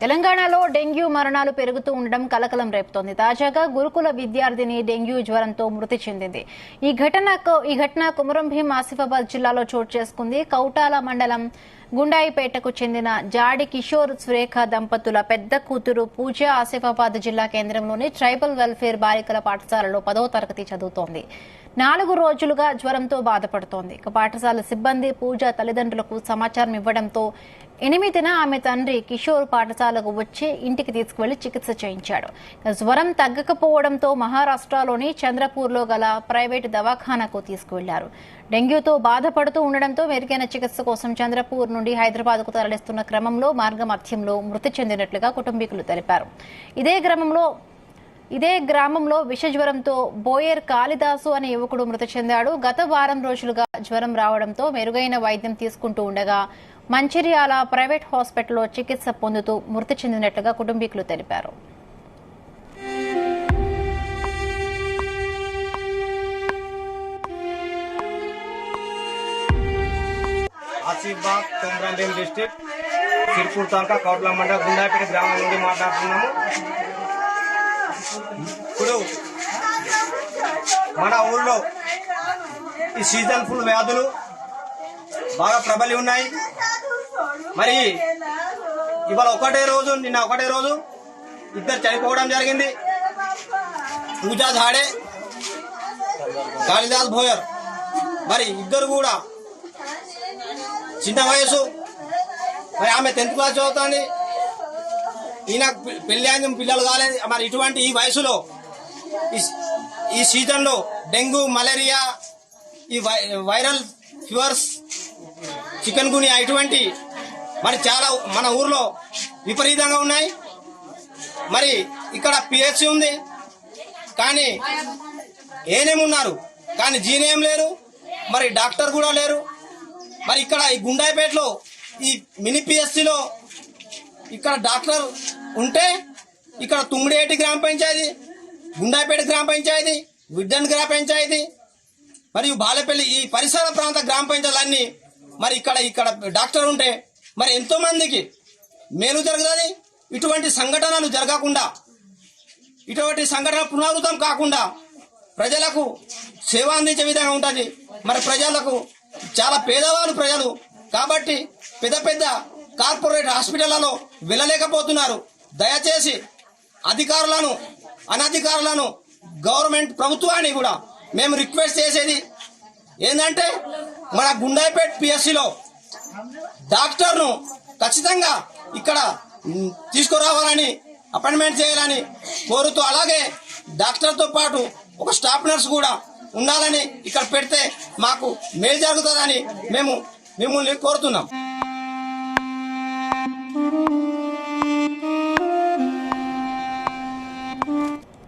తెలంగాణలో డెంగ్యూ మరణాలు పెరుగుతూ ఉండడం కలకలం రేపుతోంది. తాజాగా గురుకుల విద్యార్థిని డెంగ్యూ జ్వరంతో మృతి చెందింది. ఈ ఘటన కుమరం భీం ఆసిఫాబాద్ జిల్లాలో చోటు చేసుకుంది. కౌటాల మండలం గుండాయిపేటకు చెందిన జాడి కిషోర్ సురేఖ దంపతుల పెద్ద కూతురు పూజ ఆసిఫాబాద్ జిల్లా కేంద్రంలోని ట్రైబల్ వెల్ఫేర్ బాలికల పాఠశాలలో 10వ తరగతి చదువుతోంది. 4 రోజులుగా జ్వరంతో బాధపడుతోంది. పాఠశాల సిబ్బంది పూజ తల్లిదండ్రులకు సమాచారం ఇవ్వడంతో 8న ఆమె తండ్రి కిషోర్ పాఠశాలకు వచ్చి ఇంటికి తీసుకువెళ్లి చికిత్స చేయించాడు. జ్వరం తగ్గకపోవడంతో మహారాష్ట్రలోని చంద్రపూర్లో గల ప్రైవేటు దవాఖానాకు తీసుకువెళ్లారు. డెంగ్యూతో బాధపడుతూ ఉండడంతో మెరుగైన చికిత్స కోసం చంద్రపూర్ నుండి హైదరాబాద్కు తరలిస్తున్న క్రమంలో మార్గమధ్యంలో మృతి చెందినట్లుగా కుటుంబీకులు తెలిపారు. ఇదే గ్రామంలో విషజ్వరంతో బోయర్ కాళిదాసు అనే యువకుడు మృతి చెందాడు. గత వారం రోజులుగా జ్వరం రావడంతో మెరుగైన వైద్యం తీసుకుంటూ ఉండగా మంచిర్యాల ప్రైవేట్ హాస్పిటల్లో చికిత్స పొందుతూ మృతి చెందినట్లుగా కుటుంబీకులు తెలిపారు. ఆసిఫాబాద్ కుమరం భీం డిస్ట్రిక్ట్ సిర్పూర్ తాలూకా కౌట్ల మండల గుండాపేట గ్రామం నుండి మాట్లాడుతున్నాము. ఇప్పుడు మన ఊళ్ళో ఈ సీజన్ ఫుల్ వ్యాధులు బాగా ప్రబలి ఉన్నాయి. మరి ఇవాళ నిన్న ఒకటే రోజు ఇద్దరు చనిపోవడం జరిగింది. పూజా ఝాడే, కాళిదాస్ భోయర్. మరి ఇద్దరు కూడా చిన్న వయసు. మరి ఆమె 10th క్లాస్ చదువుతుంది. ఈయన పెళ్లి అయిన పిల్లలు కాలేదు. మరి ఇటువంటి ఈ వయసులో ఈ సీజన్లో డెంగ్యూ, మలేరియా, ఈ వైరల్ ఫీవర్స్, చికెన్ గునియా ఇటువంటి మరి చాలా మన ఊర్లో విపరీతంగా ఉన్నాయి. మరి ఇక్కడ పిహెచ్సి ఉంది, కానీ ఏనేమున్నారు, కానీ జీనేం లేరు, మరి డాక్టర్ కూడా లేరు. మరి ఇక్కడ ఈ గుండాయిపేటలో ఈ మినీ పిహెచ్సిలో ఇక్కడ డాక్టర్ ఉంటే ఇక్కడ తుమ్మిడేటి గ్రామ పంచాయతీ, గుండాయిపేట గ్రామ పంచాయతీ, విడ్డన్ గ్రామ పంచాయతీ మరియు బాలపల్లి ఈ పరిసర ప్రాంత గ్రామ పంచాయతీలన్నీ మరి ఇక్కడ డాక్టర్ ఉంటే మరి ఎంతో మందికి మేలు జరుగుతుంది. ఇటువంటి సంఘటనలు జరగకుండా, ఇటువంటి సంఘటన పునరావృతం కాకుండా ప్రజలకు సేవ అందించే విధంగా ఉంటుంది. మరి ప్రజలకు చాలా పేదవాళ్ళు ప్రజలు కాబట్టి పెద్ద పెద్ద కార్పొరేట్ హాస్పిటళ్లలో వెళ్ళలేకపోతున్నారు. దయచేసి అధికారులను, అనధికారులను, గవర్నమెంట్ ప్రభుత్వాన్ని కూడా మేము రిక్వెస్ట్ చేసేది ఏంటంటే మన గుండాయిపేట పిఎస్సిలో డాక్టర్ను ఖచ్చితంగా ఇక్కడ తీసుకురావాలని, అపాయింట్మెంట్ చేయాలని కోరుతూ, అలాగే డాక్టర్తో పాటు ఒక స్టాఫ్ నర్స్ కూడా ఉండాలని ఇక్కడ పెడితే మాకు మేలు జరుగుతుందని మేము మిమ్మల్ని కోరుతున్నాం.